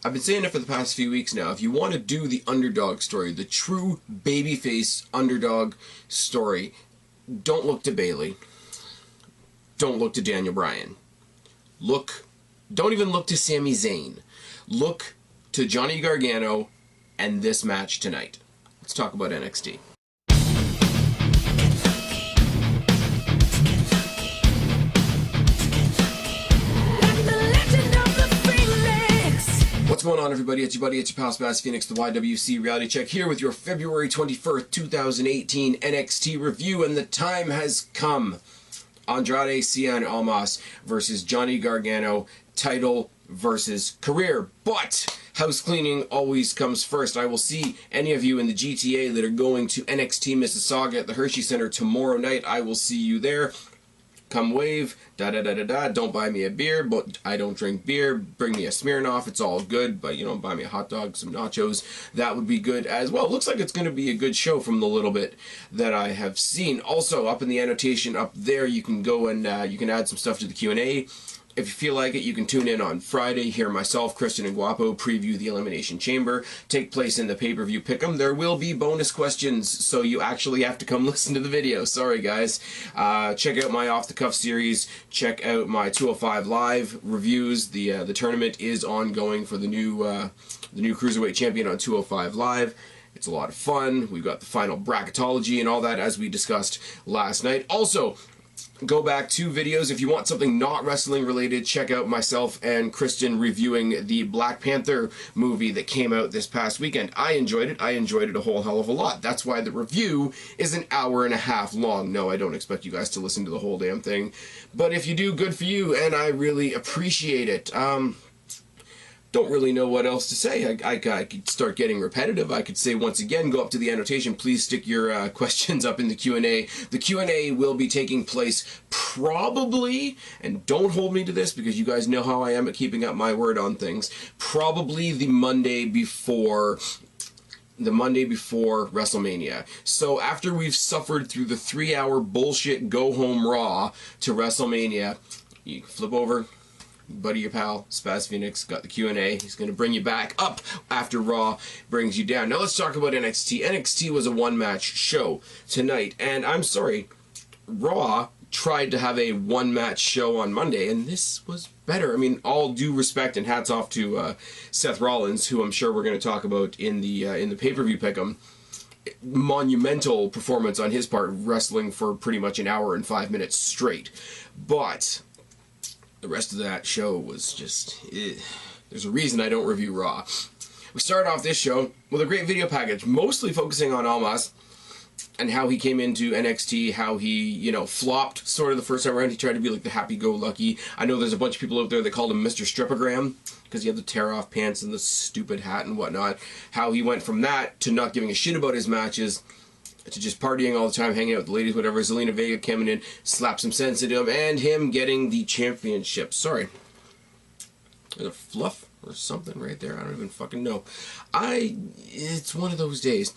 I've been saying it for the past few weeks now. If you want to do the underdog story, the true babyface underdog story, don't look to Bayley. Don't look to Daniel Bryan. Don't even look to Sami Zayn. Look to Johnny Gargano and this match tonight. Let's talk about NXT. What's going on, everybody? It's your buddy, it's your pal Spaz Phoenix, the YWC Reality Check, here with your February 21st, 2018 NXT review, and the time has come. Andrade, CIEN, ALMAS versus Johnny Gargano, title versus career. But house cleaning always comes first. I will see any of you in the GTA that are going to NXT Mississauga at the Hershey Center tomorrow night. I will see you there. Come wave, da-da-da-da-da, don't buy me a beer, but I don't drink beer, bring me a Smirnoff, it's all good, but, you know, buy me a hot dog, some nachos, that would be good as well. Looks like it's going to be a good show from the little bit that I have seen. Also, up in the annotation up there, you can go and you can add some stuff to the Q&A. If you feel like it, you can tune in on Friday, hear myself, Christian, and Guapo preview the Elimination Chamber, take place in the pay-per-view pick'em. There will be bonus questions, so you actually have to come listen to the video. Sorry, guys. Check out my off-the-cuff series. Check out my 205 Live reviews. The tournament is ongoing for the new Cruiserweight Champion on 205 Live. It's a lot of fun. We've got the final bracketology and all that, as we discussed last night. Also, go back 2 videos. If you want something not wrestling related, check out myself and Kristen reviewing the Black Panther movie that came out this past weekend. I enjoyed it. I enjoyed it a whole hell of a lot. That's why the review is an hour and a half long. No, I don't expect you guys to listen to the whole damn thing. But if you do, good for you, and I really appreciate it. Don't really know what else to say. I could start getting repetitive. I could say once again, go up to the annotation. Please stick your questions up in the Q&A. The Q&A will be taking place probably, and don't hold me to this because you guys know how I am at keeping up my word on things, probably the Monday before WrestleMania. So after we've suffered through the 3-hour bullshit go-home Raw to WrestleMania, you can flip over. Buddy, your pal, Spaz Phoenix, got the Q&A. He's going to bring you back up after Raw brings you down. Now let's talk about NXT. NXT was a one-match show tonight, and I'm sorry, Raw tried to have a one-match show on Monday, and this was better. I mean, all due respect and hats off to Seth Rollins, who I'm sure we're going to talk about in the pay-per-view pick'em. Monumental performance on his part, wrestling for pretty much an hour and 5 minutes straight. But the rest of that show was just... There's a reason I don't review Raw. We started off this show with a great video package, mostly focusing on Almas and how he came into NXT, how he, you know, flopped sort of the first time around. He tried to be like the happy-go-lucky. I know there's a bunch of people out there that called him Mr. Stripogram because he had the tear-off pants and the stupid hat and whatnot. How he went from that to not giving a shit about his matches to just partying all the time, hanging out with the ladies, whatever. Zelina Vega coming in, slapped some sense into him, and him getting the championship. Sorry. There's a fluff or something right there. I don't even fucking know. It's one of those days.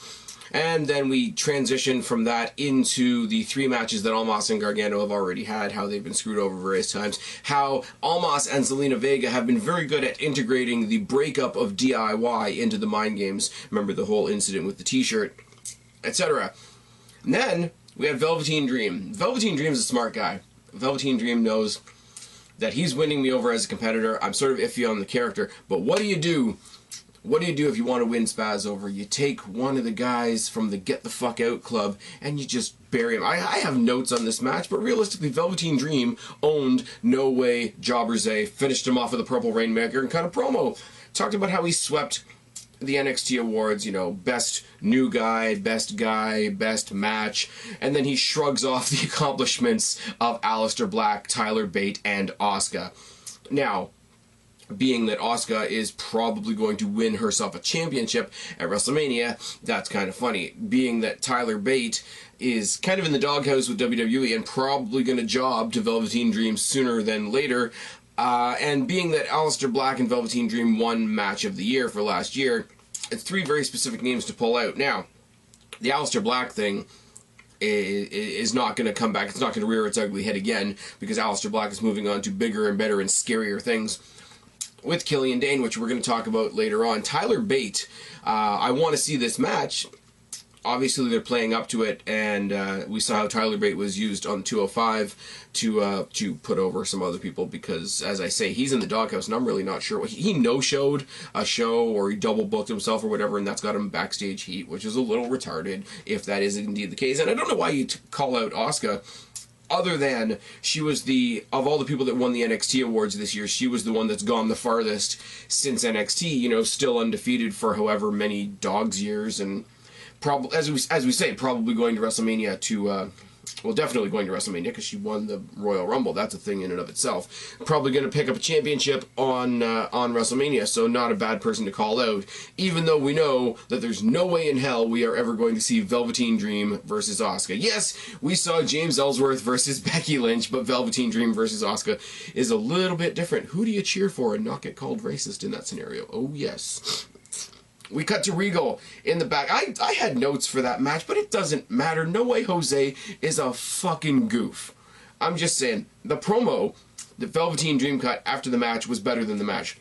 And then we transition from that into the 3 matches that Almas and Gargano have already had, how they've been screwed over various times, how Almas and Zelina Vega have been very good at integrating the breakup of DIY into the Mind Games. Remember the whole incident with the t-shirt, etc. And then we have Velveteen Dream. Velveteen Dream is a smart guy. Velveteen Dream knows that he's winning me over as a competitor. I'm sort of iffy on the character, but what do you do? What do you do if you want to win Spaz over? You take one of the guys from the Get the Fuck Out Club and you just bury him. I have notes on this match, but realistically, Velveteen Dream owned No Way Jobberzay, finished him off with a Purple Rainmaker, and cut a promo. Talked about how he swept the NXT awards, you know, best new guy, best match, and then he shrugs off the accomplishments of Aleister Black, Tyler Bate, and Asuka. Now, being that Asuka is probably going to win herself a championship at WrestleMania, that's kind of funny. Being that Tyler Bate is kind of in the doghouse with WWE and probably going to job to Velveteen Dream sooner than later, and being that Aleister Black and Velveteen Dream won Match of the Year for last year, it's 3 very specific names to pull out. Now, the Aleister Black thing is not going to come back. It's not going to rear its ugly head again because Aleister Black is moving on to bigger and better and scarier things. with Killian Dane, which we're going to talk about later on. Tyler Bate, I want to see this match. Obviously, they're playing up to it, and we saw how Tyler Bate was used on 205 to put over some other people because, as I say, he's in the doghouse, and I'm really not sure. He no-showed a show, or he double-booked himself or whatever, and that's got him backstage heat, which is a little retarded, if that is indeed the case. And I don't know why you call out Asuka, other than she was of all the people that won the NXT awards this year, she was the one that's gone the farthest since NXT, you know, still undefeated for however many dog's years, and probably, as we say, probably going to WrestleMania to, well, definitely going to WrestleMania because she won the Royal Rumble. That's a thing in and of itself. Probably going to pick up a championship on WrestleMania, so not a bad person to call out, even though we know that there's no way in hell we are ever going to see Velveteen Dream versus Asuka. Yes, we saw James Ellsworth versus Becky Lynch, but Velveteen Dream versus Asuka is a little bit different. Who do you cheer for and not get called racist in that scenario? Oh, yes. We cut to Regal in the back. I had notes for that match, but it doesn't matter. No Way Jose is a fucking goof. I'm just saying, the promo that Velveteen Dream cut after the match was better than the match.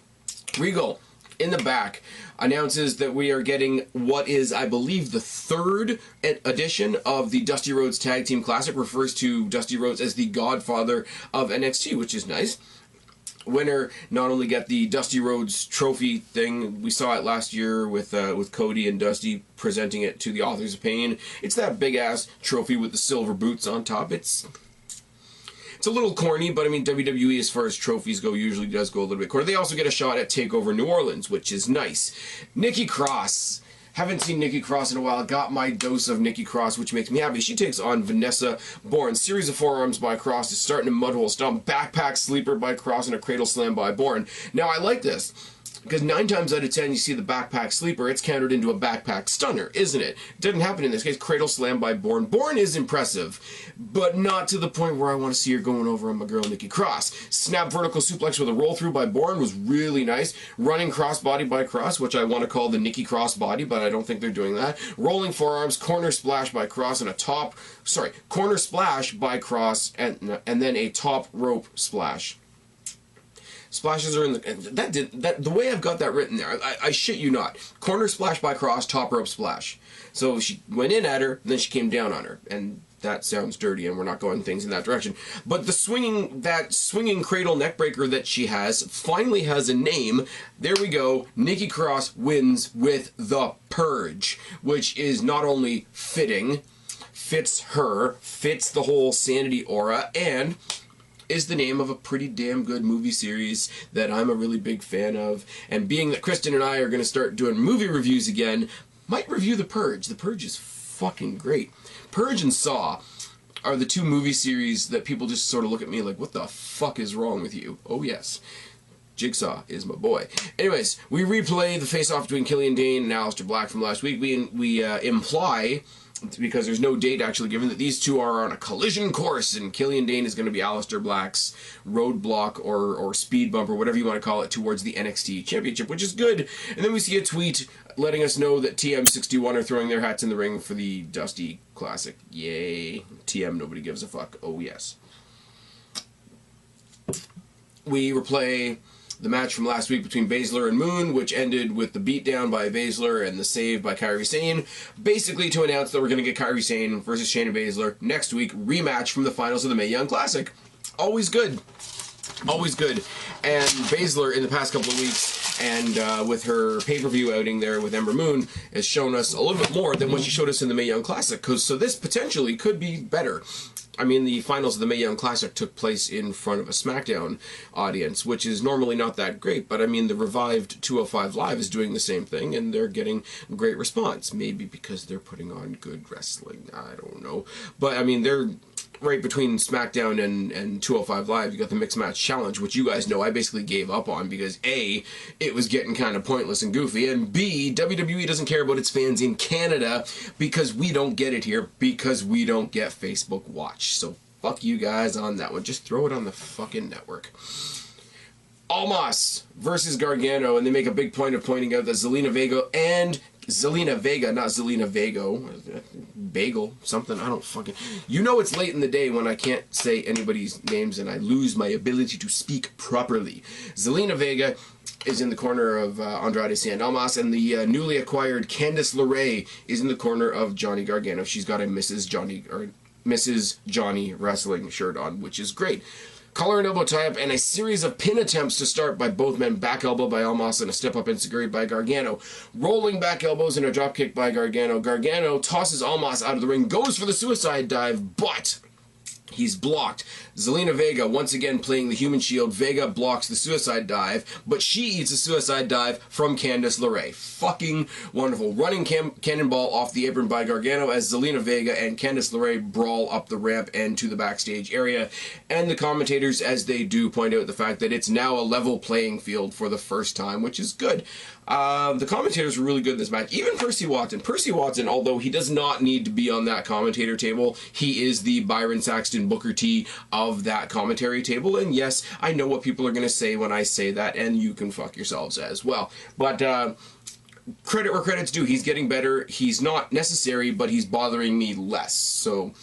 Regal, in the back, announces that we are getting what is, I believe, the third edition of the Dusty Rhodes Tag Team Classic. Refers to Dusty Rhodes as the godfather of NXT, which is nice. Winner not only get the Dusty Rhodes Trophy thing, we saw it last year with Cody and Dusty presenting it to the Authors of Pain. It's that big ass trophy with the silver boots on top. It's a little corny, but I mean WWE, as far as trophies go, usually does go a little bit corny. They also get a shot at TakeOver New Orleans, which is nice. Nikki Cross. Haven't seen Nikki Cross in a while. Got my dose of Nikki Cross, which makes me happy. She takes on Vanessa Bourne. Series of forearms by Cross is starting a mudhole stomp. Backpack sleeper by Cross and a cradle slam by Bourne. Now, I like this, because 9 times out of 10 you see the backpack sleeper, it's countered into a backpack stunner, isn't it? It didn't happen in this case. Cradle slam by Bourne. Bourne is impressive, but not to the point where I want to see her going over on my girl Nikki Cross. Snap vertical suplex with a roll through by Bourne was really nice. Running crossbody by Cross, which I want to call the Nikki Cross body, but I don't think they're doing that. Rolling forearms, corner splash by Cross, and corner splash by Cross, and then a top rope splash. Splashes are in the way I've got that written there. I shit you not. Corner splash by Cross, top rope splash. So she went in at her, then she came down on her, and that sounds dirty, and we're not going things in that direction. But that swinging cradle neckbreaker that she has finally has a name. There we go. Nikki Cross wins with the Purge, which is not only fitting, fits her, fits the whole Sanity aura, and is the name of a pretty damn good movie series that I'm a really big fan of. And being that Kristen and I are going to start doing movie reviews again, might review The Purge. The Purge is fucking great. Purge and Saw are the 2 movie series that people just sort of look at me like, what the fuck is wrong with you? Oh yes, Jigsaw is my boy. Anyways, we replay the face-off between Killian Dane and Aleister Black from last week. We imply, because there's no date actually given, that these two are on a collision course, and Killian Dane is going to be Aleister Black's roadblock or speed bump or whatever you want to call it towards the NXT Championship, which is good. And then we see a tweet letting us know that TM61 are throwing their hats in the ring for the Dusty Classic. Yay. TM, nobody gives a fuck. Oh yes. We replay the match from last week between Baszler and Moon, which ended with the beatdown by Baszler and the save by Kairi Sane, basically to announce that we're going to get Kairi Sane versus Shayna Baszler next week, rematch from the finals of the Mae Young Classic. Always good. Always good. And Baszler, in the past couple of weeks, and with her pay-per-view outing there with Ember Moon, has shown us a little bit more than what she showed us in the Mae Young Classic, so this potentially could be better. I mean, the finals of the Mae Young Classic took place in front of a SmackDown audience, which is normally not that great, but I mean, the revived 205 Live is doing the same thing, and they're getting great response. Maybe because they're putting on good wrestling, I don't know. But I mean, they're right between SmackDown and 205 Live. You got the Mixed Match Challenge, which you guys know I basically gave up on because A, it was getting kind of pointless and goofy, and B, WWE doesn't care about its fans in Canada because we don't get it here, because we don't get Facebook Watch. So fuck you guys on that one. Just throw it on the fucking network. ALMAS versus Gargano, and they make a big point of pointing out that Zelina Vega, not Zelina Vago, Bagel, something, I don't fucking... You know it's late in the day when I can't say anybody's names and I lose my ability to speak properly. Zelina Vega is in the corner of Andrade Cien Almas, and the newly acquired Candice LeRae is in the corner of Johnny Gargano. She's got a Mrs. Johnny wrestling shirt on, which is great. Collar and elbow tie-up, and a series of pin attempts to start by both men. Back elbow by Almas and a step-up enziguri by Gargano. Rolling back elbows and a dropkick by Gargano. Gargano tosses Almas out of the ring, goes for the suicide dive, but he's blocked. Zelina Vega, once again playing the human shield. Vega blocks the suicide dive, but she eats a suicide dive from Candice LeRae. Fucking wonderful. Running cannonball off the apron by Gargano as Zelina Vega and Candice LeRae brawl up the ramp and to the backstage area. And the commentators, as they do, point out the fact that it's now a level playing field for the first time, which is good. The commentators were really good in this match. Even Percy Watson. Percy Watson, although he does not need to be on that commentator table, he is the Byron Saxton Booker T of that commentary table. And yes, I know what people are going to say when I say that, and you can fuck yourselves as well. But credit where credit's due. He's getting better. He's not necessary, but he's bothering me less. So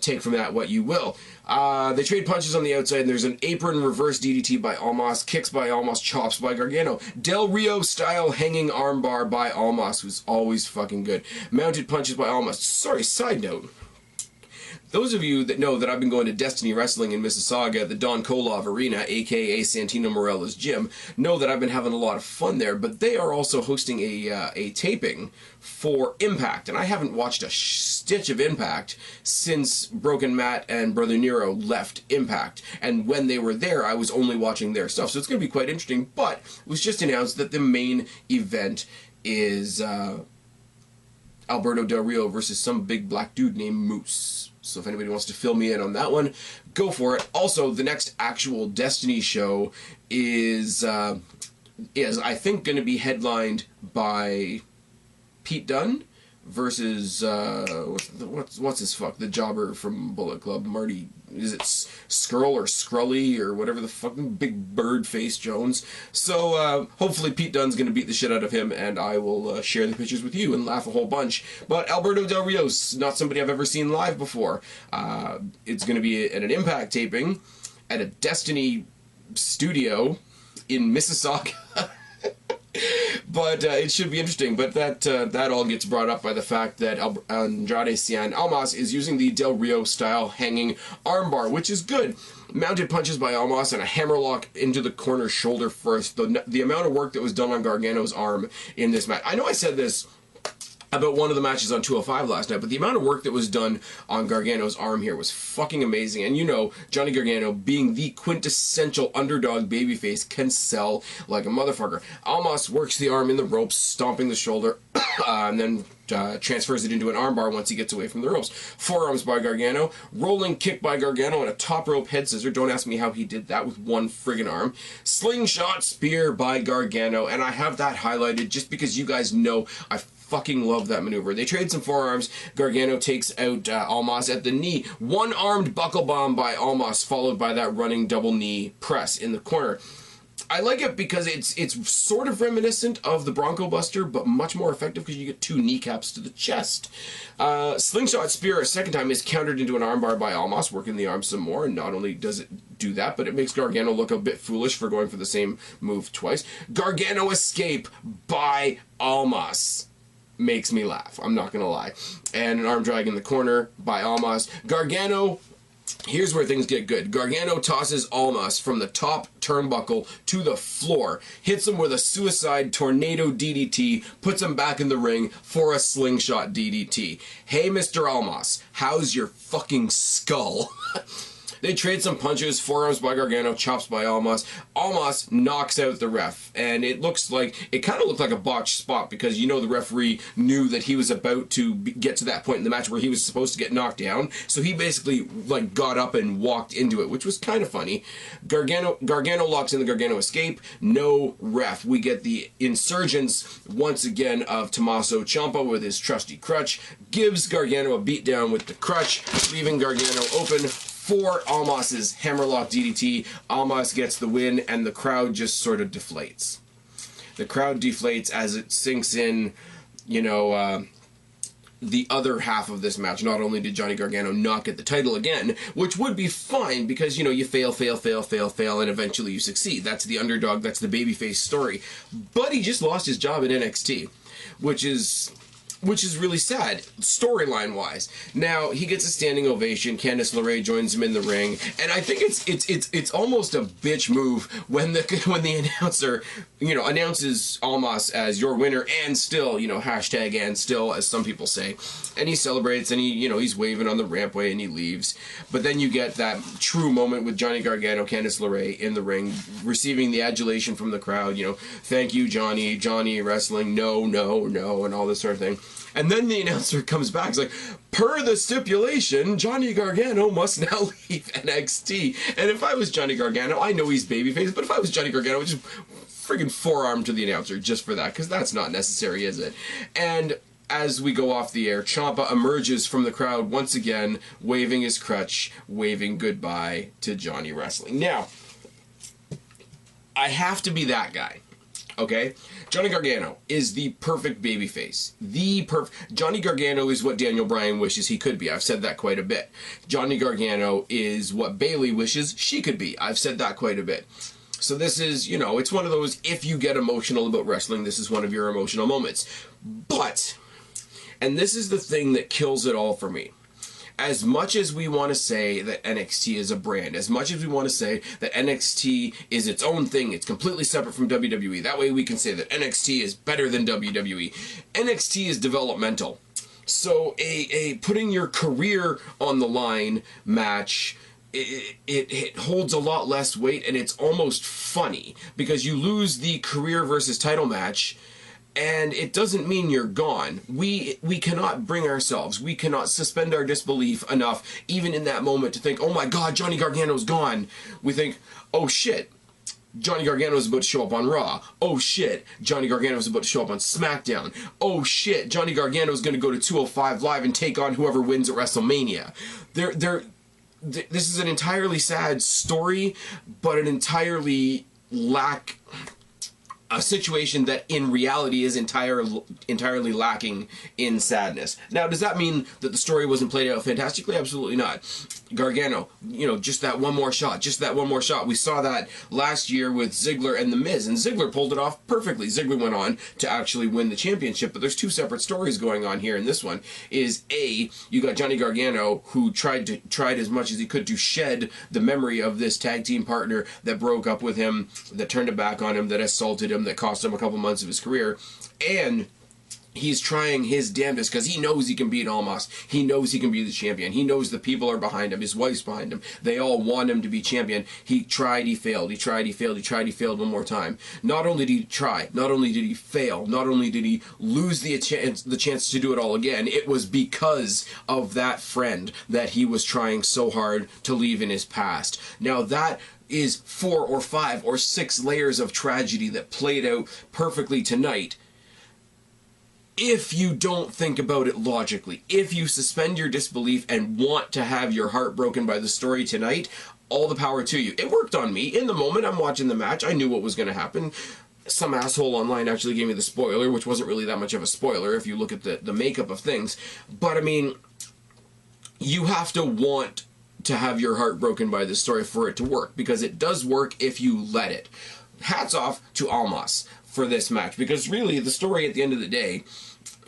take from that what you will. They trade punches on the outside, and there's an apron reverse DDT by Almas, kicks by Almas, chops by Gargano. Del Rio style hanging armbar by Almas, who's always fucking good. Mounted punches by Almas. Sorry, side note. Those of you that know that I've been going to Destiny Wrestling in Mississauga at the Don Kolov Arena, aka Santino Morella's gym, know that I've been having a lot of fun there, but they are also hosting a taping for Impact, and I haven't watched a stitch of Impact since Broken Matt and Brother Nero left Impact, and when they were there, I was only watching their stuff, so it's going to be quite interesting, but it was just announced that the main event is Alberto Del Rio versus some big black dude named Moose. So if anybody wants to fill me in on that one, go for it. Also, the next actual Destiny show is I think going to be headlined by Pete Dunne versus what's his fuck, the jobber from Bullet Club, Marty, is it Skrull or Skrully or whatever the fucking big bird face Jones. So hopefully Pete Dunne's gonna beat the shit out of him, and I will share the pictures with you and laugh a whole bunch. But Alberto Del Rio's not somebody I've ever seen live before. It's gonna be at an Impact taping at a Destiny studio in Mississauga. But it should be interesting. But that all gets brought up by the fact that Andrade Cien Almas is using the Del Rio style hanging armbar, which is good. Mounted punches by Almas and a hammerlock into the corner shoulder first. The amount of work that was done on Gargano's arm in this match. I know I said this about one of the matches on 205 last night, but the amount of work that was done on Gargano's arm here was fucking amazing. And you know, Johnny Gargano, being the quintessential underdog babyface, can sell like a motherfucker. Almas works the arm in the ropes, stomping the shoulder, and then transfers it into an armbar once he gets away from the ropes. Forearms by Gargano, rolling kick by Gargano, and a top rope head scissor. Don't ask me how he did that with one friggin' arm. Slingshot spear by Gargano, and I have that highlighted just because you guys know I fucking love that maneuver. They trade some forearms. Gargano takes out Almas at the knee. One-armed buckle bomb by Almas, followed by that running double knee press in the corner. I like it because it's sort of reminiscent of the Bronco Buster, but much more effective because you get two kneecaps to the chest. Slingshot spear a second time is countered into an armbar by Almas, working the arm some more, and not only does it do that, but it makes Gargano look a bit foolish for going for the same move twice. Gargano escape by Almas makes me laugh, I'm not gonna lie. And an arm drag in the corner by Almas. Gargano, here's where things get good. Gargano tosses Almas from the top turnbuckle to the floor, hits him with a suicide tornado DDT, puts him back in the ring for a slingshot DDT. Hey, Mr. Almas, how's your fucking skull? They trade some punches, forearms by Gargano, chops by Almas. Almas knocks out the ref, and it kind of looked like a botched spot because, you know, the referee knew that he was about to get to that point in the match where he was supposed to get knocked down, so he basically, like, got up and walked into it, which was kind of funny. Gargano locks in the Gargano escape, no ref. We get the insurgence, once again, of Tommaso Ciampa with his trusty crutch, gives Gargano a beatdown with the crutch, leaving Gargano open for Almas's hammerlock DDT. Almas gets the win, and the crowd just sort of deflates. The crowd deflates as it sinks in, you know, the other half of this match, not only did Johnny Gargano not get the title again, which would be fine because, you know, you fail, and eventually you succeed. That's the underdog, that's the babyface story. But he just lost his job at NXT, which is really sad, storyline-wise. Now, he gets a standing ovation. Candice LeRae joins him in the ring. And I think it's almost a bitch move when the announcer, you know, announces Almas as your winner and still, you know, hashtag and still, as some people say. And he celebrates and he's waving on the rampway and he leaves. But then you get that true moment with Johnny Gargano, Candice LeRae in the ring, receiving the adulation from the crowd, you know, thank you, Johnny wrestling, no, and all this sort of thing. And then the announcer comes back, he's like, per the stipulation, Johnny Gargano must now leave NXT. And if I was Johnny Gargano, I know he's babyface, but if I was Johnny Gargano, I would just friggin' forearm to the announcer just for that, because that's not necessary, is it? And as we go off the air, Ciampa emerges from the crowd once again, waving his crutch, waving goodbye to Johnny Wrestling. Now, I have to be that guy. Okay? Johnny Gargano is the perfect babyface. Johnny Gargano is what Daniel Bryan wishes he could be. I've said that quite a bit. Johnny Gargano is what Bayley wishes she could be. I've said that quite a bit. So this is, you know, it's one of those, if you get emotional about wrestling, this is one of your emotional moments. But, and this is the thing that kills it all for me. As much as we want to say that NXT is a brand, as much as we want to say that NXT is its own thing, it's completely separate from WWE, that way we can say that NXT is better than WWE. NXT is developmental. So a putting your career on the line match, it holds a lot less weight, and it's almost funny because you lose the career versus title match, and it doesn't mean you're gone. We cannot bring ourselves, we cannot suspend our disbelief enough, even in that moment, to think, oh my god, Johnny Gargano's gone. We think, oh shit, Johnny Gargano's about to show up on Raw. Oh shit, Johnny Gargano's about to show up on SmackDown. Oh shit, Johnny Gargano's going to go to 205 Live and take on whoever wins at WrestleMania. This is an entirely sad story, but an entirely a situation that in reality is entirely lacking in sadness. Now, does that mean that the story wasn't played out fantastically? Absolutely not. Gargano, you know, just that one more shot, We saw that last year with Ziggler and The Miz, and Ziggler pulled it off perfectly. Ziggler went on to actually win the championship, but there's two separate stories going on here in this one. Is A, you got Johnny Gargano, who tried as much as he could to shed the memory of this tag team partner that broke up with him, that turned it back on him, that assaulted him, that cost him a couple months of his career, and he's trying his damnedest because he knows he can beat Almas. He knows he can be the champion. He knows the people are behind him. His wife's behind him. They all want him to be champion. He tried, he failed. He tried, he failed. He tried, he failed one more time. Not only did he try, not only did he fail, not only did he lose the chance to do it all again, it was because of that friend that he was trying so hard to leave in his past. Now that is 4 or 5 or 6 layers of tragedy that played out perfectly tonight. If you don't think about it logically, if you suspend your disbelief and want to have your heart broken by the story tonight, all the power to you. It worked on me. In the moment I'm watching the match, I knew what was going to happen. Some asshole online actually gave me the spoiler, which wasn't really that much of a spoiler if you look at the makeup of things. But I mean, you have to want to have your heart broken by this story for it to work, because it does work if you let it. Hats off to Almas for this match, because really the story at the end of the day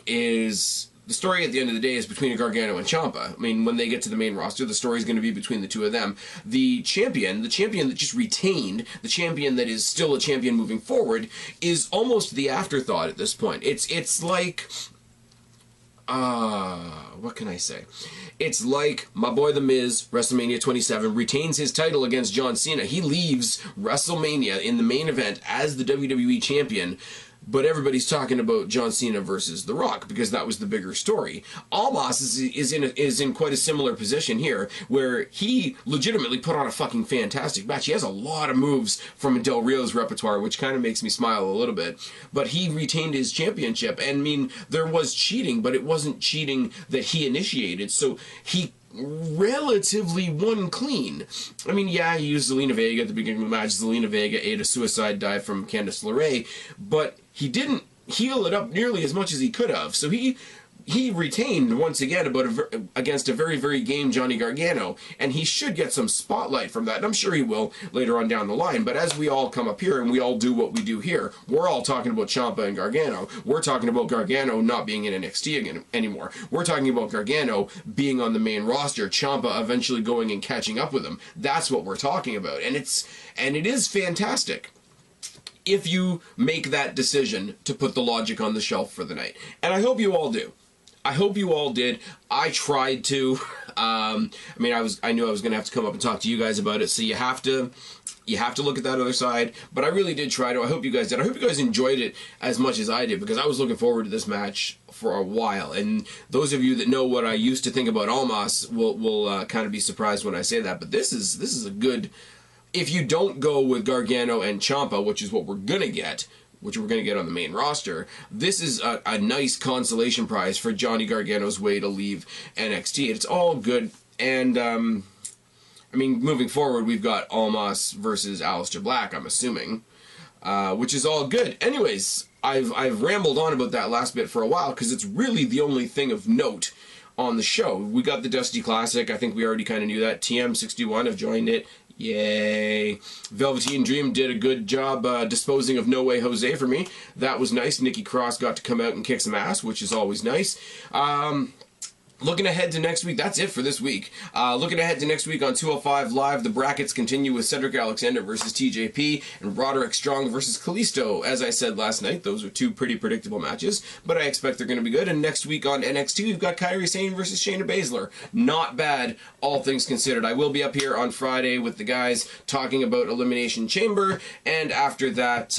is between Gargano and Ciampa. I mean, when they get to the main roster, the story is going to be between the two of them. The champion that just retained, the champion that is still a champion moving forward, is almost the afterthought at this point. It's like, what can I say? It's like my boy The Miz, WrestleMania 27, retains his title against John Cena. He leaves WrestleMania in the main event as the WWE champion, but everybody's talking about John Cena versus The Rock because that was the bigger story. Almas is in quite a similar position here, where he legitimately put on a fucking fantastic match. He has a lot of moves from Del Rio's repertoire, which kind of makes me smile a little bit. But he retained his championship, and I mean, there was cheating, but it wasn't cheating that he initiated, so he relatively won clean. I mean, yeah, he used Zelina Vega at the beginning of the match. Zelina Vega ate a suicide dive from Candice LeRae, but he didn't heal it up nearly as much as he could have. So he he retained once again against a very, very game Johnny Gargano, and he should get some spotlight from that, and I'm sure he will later on down the line. But as we all come up here and we all do what we do here, we're all talking about Ciampa and Gargano. We're talking about Gargano not being in NXT again anymore. We're talking about Gargano being on the main roster, Ciampa eventually going and catching up with him. That's what we're talking about, and it is fantastic if you make that decision to put the logic on the shelf for the night. And I hope you all do. I hope you all did. I tried to. I knew I was going to have to come up and talk to you guys about it, so you have to look at that other side. But I really did try to. I hope you guys did. I hope you guys enjoyed it as much as I did, because I was looking forward to this match for a while. And those of you that know what I used to think about ALMAS will kind of be surprised when I say that. But this is a good. If you don't go with Gargano and Ciampa, which is what we're going to get, which we're going to get on the main roster, this is a nice consolation prize for Johnny Gargano's way to leave NXT. It's all good. And, moving forward, we've got Almas versus Aleister Black, I'm assuming, which is all good. Anyways, I've rambled on about that last bit for a while, because it's really the only thing of note on the show. We got the Dusty Classic. I think we already kind of knew that. TM61 have joined it. Yay. Velveteen Dream did a good job disposing of No Way Jose for me. That was nice. Nikki Cross got to come out and kick some ass, which is always nice. Looking ahead to next week, that's it for this week. Looking ahead to next week on 205 Live, the brackets continue with Cedric Alexander versus TJP and Roderick Strong versus Kalisto. As I said last night, those are two pretty predictable matches, but I expect they're going to be good. And next week on NXT, we've got Kairi Sane versus Shayna Baszler. Not bad, all things considered. I will be up here on Friday with the guys talking about Elimination Chamber, and after that,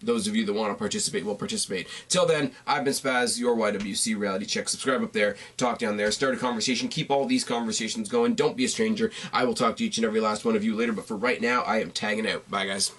those of you that want to participate will participate. Till then, I've been Spaz, your YWC Reality Check. Subscribe up there, talk down there, start a conversation, keep all these conversations going. Don't be a stranger. I will talk to each and every last one of you later, but for right now, I am tagging out. Bye, guys.